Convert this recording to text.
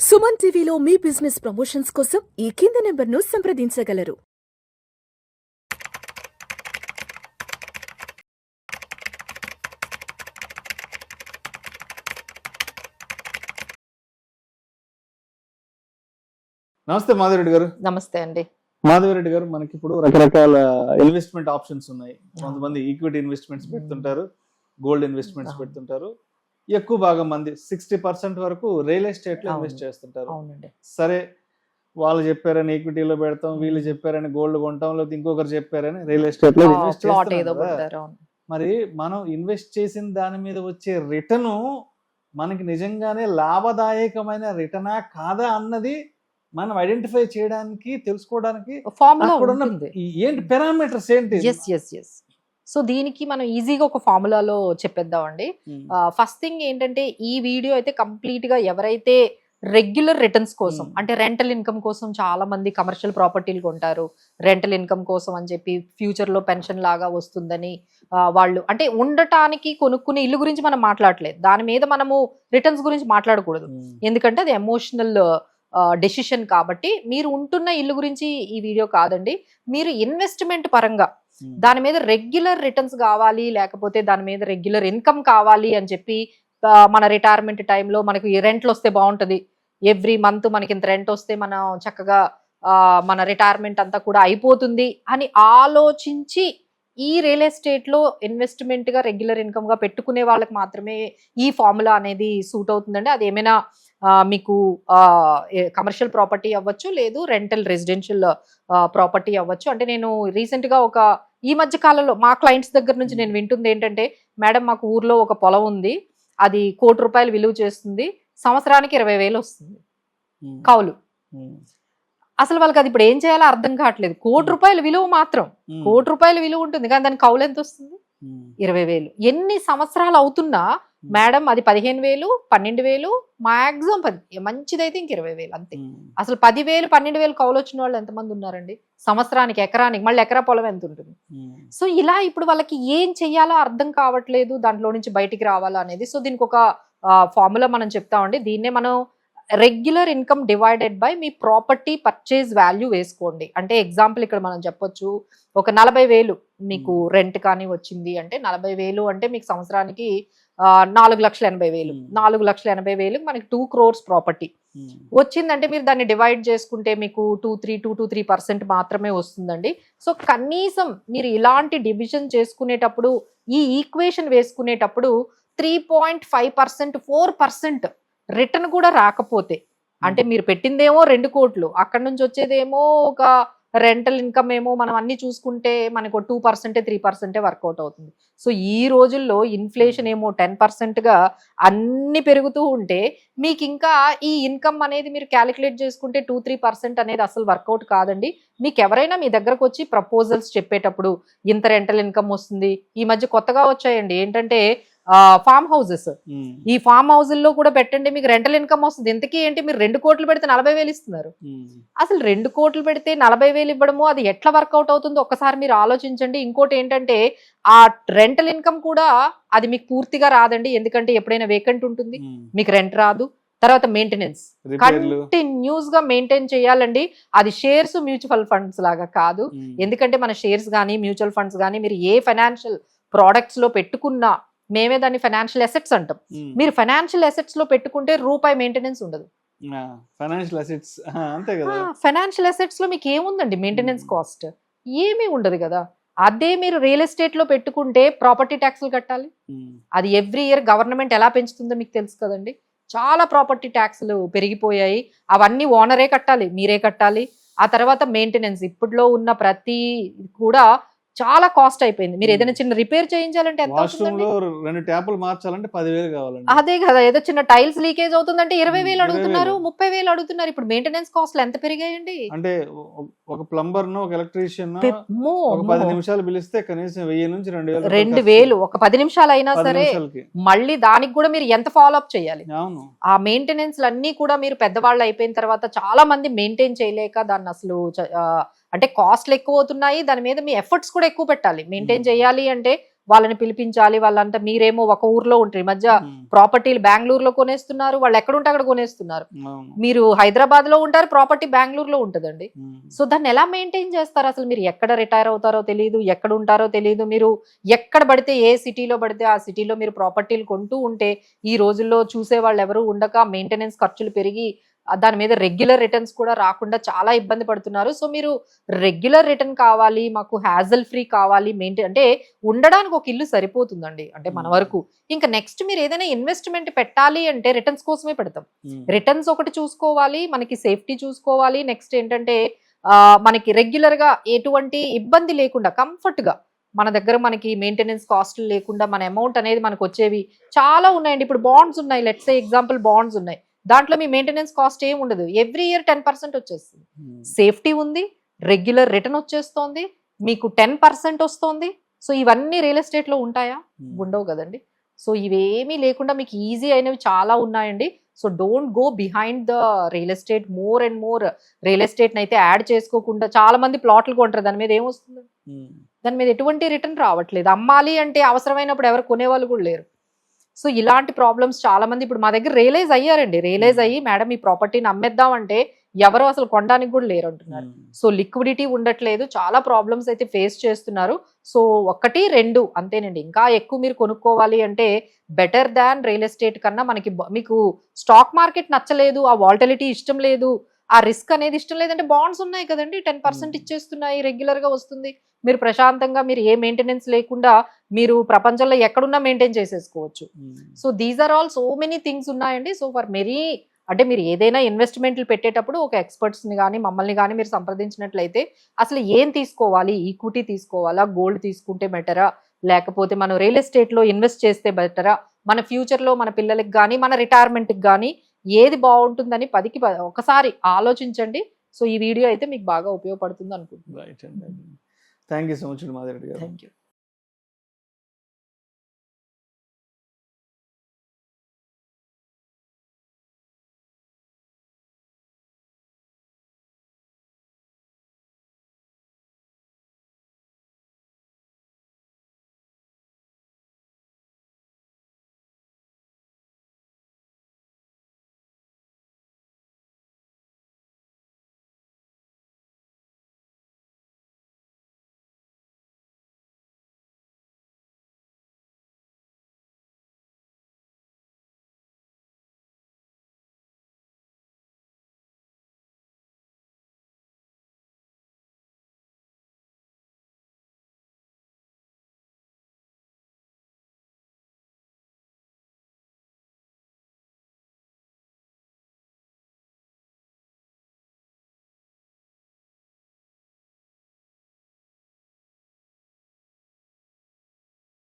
సుమన్ టీవీలో మీ business promotions కోసం ఈ కింది నెంబర్ను సంప్రదించగలరు. నమస్తే మాధవరెడ్డి గారు. నమస్తే అండి. మాధవరెడ్డి గారు, మనకి ఇప్పుడు రకరకాల ఇన్వెస్ట్మెంట్ ఆప్షన్స్ ఉన్నాయి. కొంతమంది ఈక్విటీ ఇన్వెస్ట్మెంట్స్ పెడుతుంటారు, గోల్డ్ ఇన్వెస్ట్మెంట్స్ పెడుతుంటారు. ఎక్కువ భాగం మంది 60% వరకు రియల్ ఎస్టేట్ లో ఇన్వెస్ట్ చేస్తుంటారు. సరే, వాళ్ళు చెప్పారని ఈక్విటీలో పెడతాం, వీళ్ళు చెప్పారని గోల్డ్ కొంటాం, లేకపోతే ఇంకొకరు చెప్పారని రియల్ ఎస్టేట్ లో ఇన్వెస్ట్ చేస్తాం. మరి మనం ఇన్వెస్ట్ చేసిన దాని మీద వచ్చే రిటర్న్ మనకి నిజంగానే లాభదాయకమైన రిటర్నా కాదా అన్నది మనం ఐడెంటిఫై చేయడానికి, తెలుసుకోవడానికి ఏంటి పారామీటర్స్ ఏంటి? సో దీనికి మనం ఈజీగా ఒక ఫార్ములాలో చెప్పేద్దామండి. ఫస్ట్ థింగ్ ఏంటంటే, ఈ వీడియో అయితే కంప్లీట్ గా ఎవరైతే రెగ్యులర్ రిటర్న్స్ కోసం, అంటే రెంటల్ ఇన్కమ్ కోసం, చాలా మంది కమర్షియల్ ప్రాపర్టీలు కొంటారు రెంటల్ ఇన్కమ్ కోసం అని చెప్పి, ఫ్యూచర్ లో పెన్షన్ లాగా వస్తుందని వాళ్ళు, అంటే ఉండటానికి కొనుక్కునే ఇల్లు గురించి మనం మాట్లాడలేదు, దాని మీద మనము రిటర్న్స్ గురించి మాట్లాడకూడదు, ఎందుకంటే అది ఎమోషనల్ డెసిషన్ కాబట్టి. మీరు ఉంటున్న ఇల్లు గురించి ఈ వీడియో కాదండి. మీరు ఇన్వెస్ట్మెంట్ పరంగా దాని మీద రెగ్యులర్ రిటర్న్స్ కావాలి, లేకపోతే దాని మీద రెగ్యులర్ ఇన్కమ్ కావాలి అని చెప్పి, మన రిటైర్మెంట్ టైంలో మనకి రెంట్లు వస్తే బాగుంటది, ఎవ్రీ మంత్ మనకి ఇంత రెంట్ వస్తే మనం చక్కగా మన రిటైర్మెంట్ అంతా కూడా అయిపోతుంది అని ఆలోచించి ఈ రియల్ ఎస్టేట్ లో ఇన్వెస్ట్మెంట్ గా రెగ్యులర్ ఇన్కమ్ గా పెట్టుకునే వాళ్ళకి మాత్రమే ఈ ఫార్ములా అనేది సూట్ అవుతుందండి. అది ఏమైనా మీకు కమర్షియల్ ప్రాపర్టీ అవ్వచ్చు, లేదు రెంటల్ రెసిడెన్షియల్ ప్రాపర్టీ అవ్వచ్చు. అంటే నేను రీసెంట్ గా ఈ మధ్య కాలంలో మా క్లయింట్స్ దగ్గర నుంచి నేను వింటుంది ఏంటంటే, మేడం మాకు ఊర్లో ఒక పొలం ఉంది, అది ₹1,00,00,000 విలువ చేస్తుంది, సంవత్సరానికి 20,000 వస్తుంది కౌలు. అసలు వాళ్ళకి అది ఇప్పుడు ఏం చేయాలో అర్థం కావట్లేదు. ₹1,00,00,000 విలువ మాత్రం, ₹1,00,00,000 విలువ ఉంటుంది, కానీ దాని కౌలు ఎంత వస్తుంది? 20,000. ఎన్ని సంవత్సరాలు అవుతున్నా మేడం అది 15,000, 12,000, మాక్సిమం 10, మంచిదైతే ఇంక 20,000 అంతే. అసలు 10,000, 12,000 కౌలు వచ్చిన వాళ్ళు ఎంతమంది ఉన్నారండి సంవత్సరానికి, ఎకరానికి? మళ్ళీ ఎకరా పొలం ఎంత ఉంటుంది? సో ఇలా ఇప్పుడు వాళ్ళకి ఏం చెయ్యాలో అర్థం కావట్లేదు, దాంట్లో నుంచి బయటికి రావాలా అనేది. సో దీనికి ఒక ఫార్ములా మనం చెప్తామండి. దీన్నే మనం regular income divided by me property purchase value వేసుకోండి. అంటే ఎగ్జాంపుల్ ఇక్కడ మనం చెప్పొచ్చు, ఒక 40,000 మీకు రెంట్ కానీ వచ్చింది అంటే, 40,000 అంటే మీకు సంవత్సరానికి 4,80,000. 4,80,000 మనకి 2 crores ప్రాపర్టీ వచ్చిందంటే, మీరు దాన్ని డివైడ్ చేసుకుంటే మీకు 2-3% మాత్రమే వస్తుందండి. సో కనీసం మీరు ఇలాంటి డివిజన్ చేసుకునేటప్పుడు, ఈ ఈక్వేషన్ వేసుకునేటప్పుడు 3.5%, 4% రిటర్న్ కూడా రాకపోతే, అంటే మీరు పెట్టిందేమో 2 కోట్లు, అక్కడ నుంచి వచ్చేదేమో ఒక రెంటల్ ఇన్కమ్ ఏమో మనం అన్ని చూసుకుంటే మనకు 2%, 3% వర్కౌట్ అవుతుంది. సో ఈ రోజుల్లో ఇన్ఫ్లేషన్ ఏమో 10% గా అన్ని పెరుగుతూ ఉంటే, మీకు ఇంకా ఈ ఇన్కమ్ అనేది మీరు క్యాలిక్యులేట్ చేసుకుంటే 2-3% అనేది అసలు వర్కౌట్ కాదండి. మీకు ఎవరైనా మీ దగ్గరకు వచ్చి ప్రపోజల్స్ చెప్పేటప్పుడు, ఇంత రెంటల్ ఇన్కమ్ వస్తుంది, ఈ మధ్య కొత్తగా వచ్చాయండి ఏంటంటే ఫామ్ హౌసెస్, ఈ ఫామ్ హౌజుల్లో కూడా పెట్టండి మీకు రెంటల్ ఇన్కమ్ వస్తుంది. ఇంతకీ ఏంటి, మీరు 2 కోట్లు పెడితే 40,000 ఇస్తున్నారు. అసలు 2 కోట్లు పెడితే 40,000 ఇవ్వడము, అది ఎట్లా వర్కౌట్ అవుతుందో ఒక్కసారి మీరు ఆలోచించండి. ఇంకోటి ఏంటంటే, ఆ రెంటల్ ఇన్కమ్ కూడా అది మీకు పూర్తిగా రాదండి, ఎందుకంటే ఎప్పుడైనా వేకెంట్ ఉంటుంది, మీకు రెంట్ రాదు. తర్వాత మెయింటెనెన్స్ కంటిన్యూస్ గా మెయింటైన్ చేయాలండి. అది షేర్స్, మ్యూచువల్ ఫండ్స్ లాగా కాదు. ఎందుకంటే మన షేర్స్ కానీ మ్యూచువల్ ఫండ్స్ కానీ మీరు ఏ ఫైనాన్షియల్ ప్రోడక్ట్స్ లో పెట్టుకున్నా, మేమే దాన్ని ఫైనాన్షియల్ అసెట్స్ అంటాం. మీరు ఫైనాన్షియల్ అసెట్స్ లో పెట్టుకుంటే రూపాయి మెయింటెనెన్స్ ఉండదు. ఫైనాన్షియల్ అసెట్స్ లో మీకు ఏముందండి మెయింటెనెన్స్ కాస్ట్? ఏమీ ఉండదు కదా. అదే మీరు రియల్ ఎస్టేట్ లో పెట్టుకుంటే ప్రాపర్టీ ట్యాక్స్లు కట్టాలి. అది ఎవ్రీ ఇయర్ గవర్నమెంట్ ఎలా పెంచుతుందో మీకు తెలుసు కదండి. చాలా ప్రాపర్టీ ట్యాక్స్లు పెరిగిపోయాయి, అవన్నీ ఓనరే కట్టాలి, మీరే కట్టాలి. ఆ తర్వాత మెయింటెనెన్స్, ఇప్పట్లో ఉన్న ప్రతి కూడా చాలా కాస్ట్ అయిపోయింది. మీరు ఏదైనా చిన్న రిపేర్ చేయించాలంటే ఎంత అవుతుందండి? 2 ట్యాపులు మార్చాలంటే 10,000 కావాలండి. అదే కదా, ఏదో చిన్న టైల్స్ లీకేజ్ అవుతుందంటే 20,000 అడుగుతున్నారు, 30,000 అడుగుతున్నారు. ఇప్పుడు మెయింటెనెన్స్ కాస్ట్లు ఎంత పెరిగాయండి. అంటే ఒక ప్లంబర్ ను, ఒక ఎలక్ట్రీషియన్ 10 నిమిషాలు పిలిస్తే కనీసం 1,000 నుంచి 2,000 ఒక 10 నిమిషాలు అయినా సరే, మళ్ళీ దానికి కూడా మీరు ఎంత ఫాలో అప్ చేయాలి. ఆ మెయింటెనెన్స్ అన్ని కూడా మీరు పెద్దవాళ్ళు అయిపోయిన తర్వాత చాలా మంది మెయింటైన్ చేయలేక దాన్ని అసలు అంటే కాస్ట్లు ఎక్కువ అవుతున్నాయి, దాని మీద మీ ఎఫర్ట్స్ కూడా ఎక్కువ పెట్టాలి. మెయింటైన్ చేయాలి అంటే వాళ్ళని పిలిపించాలి, వాళ్ళంతా మీరేమో ఒక ఊర్లో ఉంటారు. ఈ మధ్య ప్రాపర్టీలు బెంగళూరులో కొనేస్తున్నారు, వాళ్ళు ఎక్కడ ఉంటే అక్కడ కొనేస్తున్నారు. మీరు హైదరాబాద్ లో ఉంటారు, ప్రాపర్టీ బెంగళూరులో ఉంటుందండి. సో దాన్ని ఎలా మెయింటైన్ చేస్తారు? అసలు మీరు ఎక్కడ రిటైర్ అవుతారో తెలియదు, ఎక్కడ ఉంటారో తెలియదు. మీరు ఎక్కడ పడితే ఏ సిటీలో పడితే ఆ సిటీలో మీరు ప్రాపర్టీలు కొంటూ ఉంటే ఈ రోజుల్లో చూసే వాళ్ళు ఎవరు ఉండక మెయింటెనెన్స్ ఖర్చులు పెరిగి దాని మీద రెగ్యులర్ రిటర్న్స్ కూడా రాకుండా చాలా ఇబ్బంది పడుతున్నారు. సో మీరు రెగ్యులర్ రిటర్న్ కావాలి, మాకు హ్యాజల్ ఫ్రీ కావాలి, మెయింటైన్ అంటే ఉండడానికి ఒక ఇల్లు సరిపోతుందండి అంటే మన వరకు. ఇంకా నెక్స్ట్ మీరు ఏదైనా ఇన్వెస్ట్మెంట్ పెట్టాలి అంటే రిటర్న్స్ కోసమే పెడతాం. రిటర్న్స్ ఒకటి చూసుకోవాలి, మనకి సేఫ్టీ చూసుకోవాలి, నెక్స్ట్ ఏంటంటే మనకి రెగ్యులర్ గా ఎటువంటి ఇబ్బంది లేకుండా కంఫర్ట్ గా మన దగ్గర మనకి మెయింటెనెన్స్ కాస్ట్లు లేకుండా మన అమౌంట్ అనేది మనకు వచ్చేవి చాలా ఉన్నాయండి. ఇప్పుడు బాండ్స్ ఉన్నాయి, లెట్స్ సే ఎగ్జాంపుల్ బాండ్స్ ఉన్నాయి, దాంట్లో మీ మెయింటెనెన్స్ కాస్ట్ ఏం ఉండదు, ఎవ్రీ ఇయర్ 10% వచ్చేస్తుంది. సేఫ్టీ ఉంది, రెగ్యులర్ రిటర్న్ వచ్చేస్తోంది, మీకు 10% వస్తుంది. సో ఇవన్నీ రియల్ ఎస్టేట్ లో ఉంటాయా? ఉండవు కదండి. సో ఇవేమీ లేకుండా మీకు ఈజీ అయినవి చాలా ఉన్నాయండి. So don't go behind the real estate. More and more real estate అయితే యాడ్ చేసుకోకుండా చాలా మంది ప్లాట్లు కొంటారు, దాని మీద ఏమొస్తుంది? దాని మీద ఎటువంటి రిటర్న్ రావట్లేదు. అమ్మాలి అంటే అవసరమైనప్పుడు ఎవరు కొనేవాళ్ళు కూడా లేరు. సో ఇలాంటి ప్రాబ్లమ్స్ చాలా మంది ఇప్పుడు మా దగ్గర రియలైజ్ అయ్యారండి. రియలైజ్ అయ్యి మేడం ఈ ప్రాపర్టీని అమ్మేద్దాం అంటే ఎవరు అసలు కొనడానికి కూడా లేరు అంటున్నారు. సో లిక్విడిటీ ఉండట్లేదు, చాలా ప్రాబ్లమ్స్ అయితే ఫేస్ చేస్తున్నారు. సో 1, 2 అంతేనండి. ఇంకా ఎక్కువ మీరు కొనుక్కోవాలి అంటే బెటర్ దాన్ రియల్ ఎస్టేట్ కన్నా మీకు స్టాక్ మార్కెట్ నచ్చలేదు, ఆ వాలటిలిటీ ఇష్టం లేదు, ఆ రిస్క్ అనేది ఇష్టం లేదంటే బాండ్స్ ఉన్నాయి కదండి, 10% ఇచ్చేస్తున్నాయి, రెగ్యులర్ గా వస్తుంది. మీరు ప్రశాంతంగా మీరు ఏ మెయింటెనెన్స్ లేకుండా మీరు ప్రపంచంలో ఎక్కడున్నా మెయింటైన్ చేసేసుకోవచ్చు. So these are all so many things ఉన్నాయండి. సో ఫర్ మెరీ అంటే మీరు ఏదైనా ఇన్వెస్ట్మెంట్లు పెట్టేటప్పుడు ఒక ఎక్స్పర్ట్స్ని కానీ మమ్మల్ని కానీ మీరు సంప్రదించినట్లయితే అసలు ఏం తీసుకోవాలి, ఈక్విటీ తీసుకోవాలా, గోల్డ్ తీసుకుంటే బెటరా, లేకపోతే మనం రియల్ ఎస్టేట్లో ఇన్వెస్ట్ చేస్తే బెటరా, మన ఫ్యూచర్లో మన పిల్లలకి కానీ మన రిటైర్మెంట్కి కానీ ఏది బాగుంటుందని 10కి ఒకసారి ఆలోచించండి. సో ఈ వీడియో అయితే మీకు బాగా ఉపయోగపడుతుంది అనుకుంటున్నాను. Thank you so much Madhavi garu. Thank you.